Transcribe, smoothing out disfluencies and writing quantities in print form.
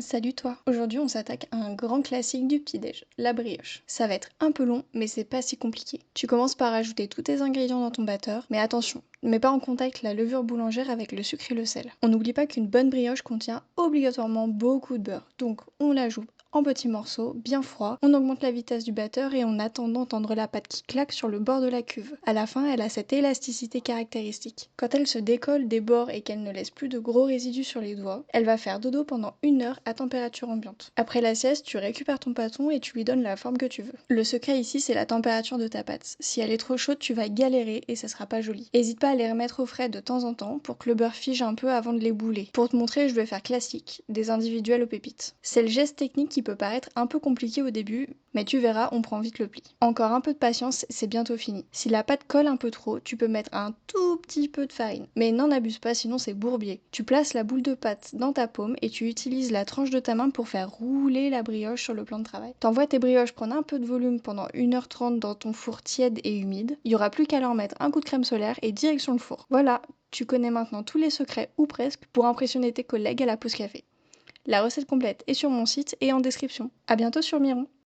Salut toi! Aujourd'hui, on s'attaque à un grand classique du petit-déj, la brioche. Ça va être un peu long, mais c'est pas si compliqué. Tu commences par ajouter tous tes ingrédients dans ton batteur, mais attention, ne mets pas en contact la levure boulangère avec le sucre et le sel. On n'oublie pas qu'une bonne brioche contient obligatoirement beaucoup de beurre, donc on l'ajoute en petits morceaux, bien froids, on augmente la vitesse du batteur et on attend d'entendre la pâte qui claque sur le bord de la cuve. À la fin, elle a cette élasticité caractéristique. Quand elle se décolle des bords et qu'elle ne laisse plus de gros résidus sur les doigts, elle va faire dodo pendant 1 heure à température ambiante. Après la sieste, tu récupères ton pâton et tu lui donnes la forme que tu veux. Le secret ici, c'est la température de ta pâte. Si elle est trop chaude, tu vas galérer et ça sera pas joli. Hésite pas à les remettre au frais de temps en temps pour que le beurre fige un peu avant de les bouler. Pour te montrer, je vais faire classique, des individuels aux pépites. C'est le geste technique qui peut paraître un peu compliqué au début, mais tu verras, on prend vite le pli. Encore un peu de patience, c'est bientôt fini. Si la pâte colle un peu trop, tu peux mettre un tout petit peu de farine. Mais n'en abuse pas, sinon c'est bourbier. Tu places la boule de pâte dans ta paume et tu utilises la tranche de ta main pour faire rouler la brioche sur le plan de travail. T'envoies tes brioches prendre un peu de volume pendant 1h30 dans ton four tiède et humide. Il y aura plus qu'à leur mettre un coup de crème solaire et direction le four. Voilà, tu connais maintenant tous les secrets, ou presque, pour impressionner tes collègues à la pause café. La recette complète est sur mon site et en description. À bientôt sur Miron.